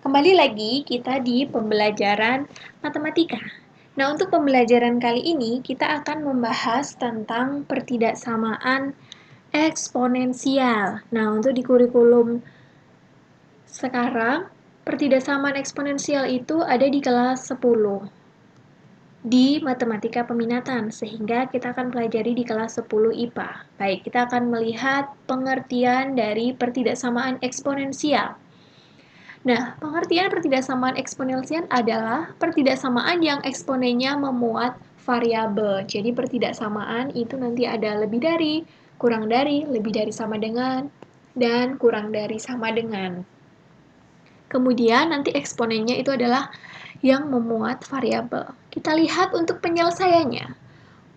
Kembali lagi kita di pembelajaran matematika. Nah, untuk pembelajaran kali ini kita akan membahas tentang pertidaksamaan eksponensial. Nah, untuk di kurikulum sekarang, pertidaksamaan eksponensial itu ada di kelas 10 di matematika peminatan, sehingga kita akan pelajari di kelas 10 IPA. Baik, kita akan melihat pengertian dari pertidaksamaan eksponensial. Nah, pengertian pertidaksamaan eksponensial adalah pertidaksamaan yang eksponennya memuat variabel. Jadi pertidaksamaan itu nanti ada lebih dari, kurang dari, lebih dari sama dengan, dan kurang dari sama dengan. Kemudian nanti eksponennya itu adalah yang memuat variabel. Kita lihat untuk penyelesaiannya.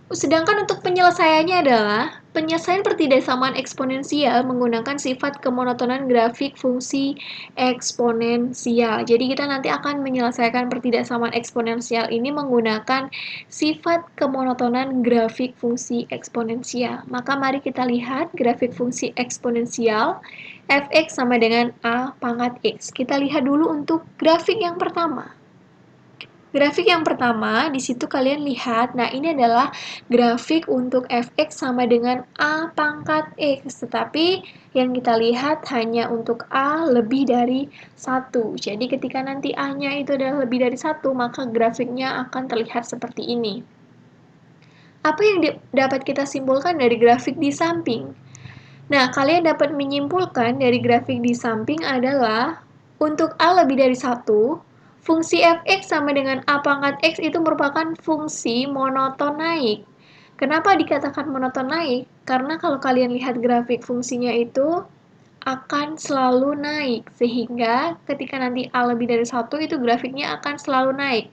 Sedangkan untuk penyelesaiannya adalah penyelesaian pertidaksamaan eksponensial menggunakan sifat kemonotonan grafik fungsi eksponensial. Jadi kita nanti akan menyelesaikan pertidaksamaan eksponensial ini menggunakan sifat kemonotonan grafik fungsi eksponensial. Maka mari kita lihat grafik fungsi eksponensial fx sama dengan a pangkat x. Kita lihat dulu untuk grafik yang pertama. Grafik yang pertama, di situ kalian lihat, nah ini adalah grafik untuk fx sama dengan a pangkat x, tetapi yang kita lihat hanya untuk a lebih dari 1. Jadi ketika nanti a-nya itu adalah lebih dari 1, maka grafiknya akan terlihat seperti ini. Apa yang dapat kita simpulkan dari grafik di samping? Nah, kalian dapat menyimpulkan dari grafik di samping adalah untuk a lebih dari 1, fungsi fx sama dengan a pangkat x itu merupakan fungsi monoton naik. Kenapa dikatakan monoton naik? Karena kalau kalian lihat grafik fungsinya itu akan selalu naik, sehingga ketika nanti a lebih dari 1 itu grafiknya akan selalu naik.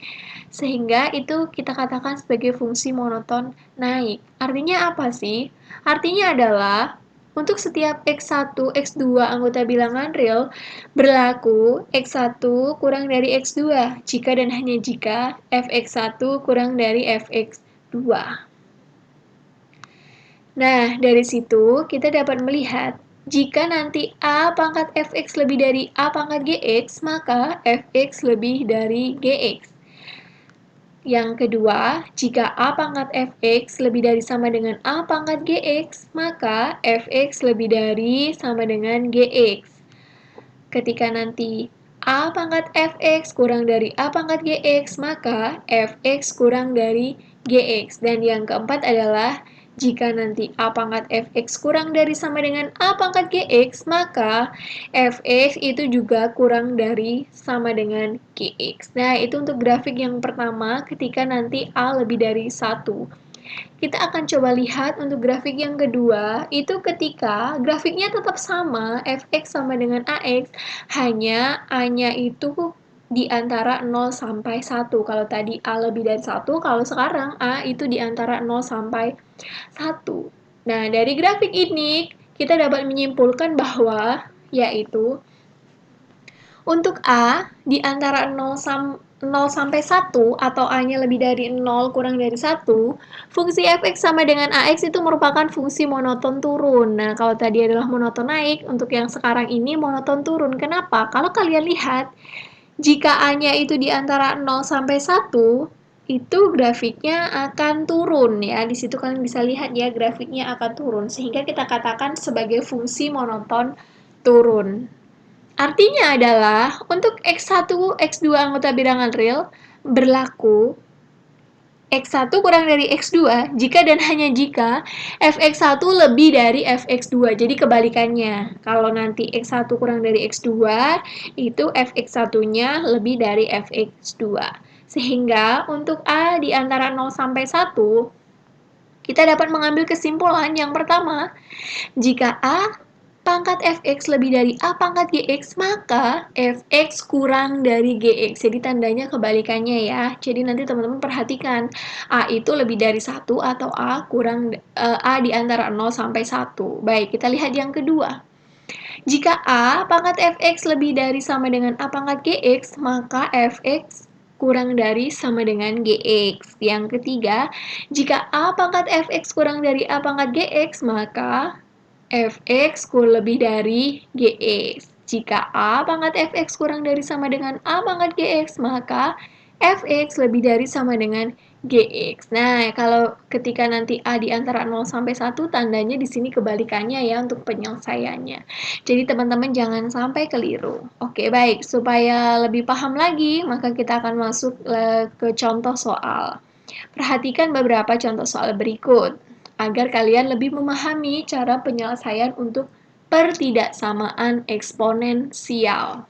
Sehingga itu kita katakan sebagai fungsi monoton naik. Artinya apa sih? Artinya adalah untuk setiap X1, X2 anggota bilangan real, berlaku X1 kurang dari X2, jika dan hanya jika Fx1 kurang dari Fx2. Nah, dari situ kita dapat melihat, jika nanti A pangkat Fx lebih dari A pangkat Gx, maka Fx lebih dari Gx. Yang kedua, jika A pangkat Fx lebih dari sama dengan A pangkat Gx, maka Fx lebih dari sama dengan Gx. Ketika nanti A pangkat Fx kurang dari A pangkat Gx, maka Fx kurang dari Gx. Dan yang keempat adalah, jika nanti A pangkat Fx kurang dari sama dengan A pangkat Gx, maka Fx itu juga kurang dari sama dengan Gx. Nah, itu untuk grafik yang pertama ketika nanti A lebih dari 1. Kita akan coba lihat untuk grafik yang kedua, itu ketika grafiknya tetap sama, Fx sama dengan Ax, hanya A-nya itu di antara 0 sampai 1. Kalau tadi A lebih dari 1, kalau sekarang A itu di antara 0 sampai 1. Nah, dari grafik ini kita dapat menyimpulkan bahwa yaitu untuk A di antara 0 sampai 1 atau A-nya lebih dari 0 kurang dari 1, fungsi fx sama dengan ax itu merupakan fungsi monoton turun. Nah, kalau tadi adalah monoton naik, untuk yang sekarang ini monoton turun. Kenapa? Kalau kalian lihat, jika A-nya itu di antara 0 sampai 1, itu grafiknya akan turun ya. Di situ kalian bisa lihat ya, grafiknya akan turun sehingga kita katakan sebagai fungsi monoton turun. Artinya adalah untuk X1, X2 anggota bilangan real berlaku X1 kurang dari X2 jika dan hanya jika Fx1 lebih dari Fx2. Jadi kebalikannya. Kalau nanti X1 kurang dari X2, itu Fx1-nya lebih dari Fx2. Sehingga untuk A di antara 0 sampai 1, kita dapat mengambil kesimpulan yang pertama, jika A pangkat Fx lebih dari A pangkat Gx, maka Fx kurang dari Gx. Jadi tandanya kebalikannya ya. Jadi nanti teman-teman perhatikan, A itu lebih dari 1 atau A kurang A di antara 0 sampai 1. Baik, kita lihat yang kedua. Jika A pangkat Fx lebih dari sama dengan A pangkat Gx, maka Fx kurang dari sama dengan Gx. Yang ketiga, jika A pangkat Fx kurang dari A pangkat Gx, maka Fx lebih dari Gx. Jika A pangkat fx kurang dari sama dengan A pangkat gx, maka fx lebih dari sama dengan gx. Nah, kalau ketika nanti A di antara 0 sampai 1, tandanya di sini kebalikannya ya untuk penyelesaiannya. Jadi teman-teman jangan sampai keliru. Oke, baik. Supaya lebih paham lagi, maka kita akan masuk ke contoh soal. Perhatikan beberapa contoh soal berikut agar kalian lebih memahami cara penyelesaian untuk pertidaksamaan eksponensial.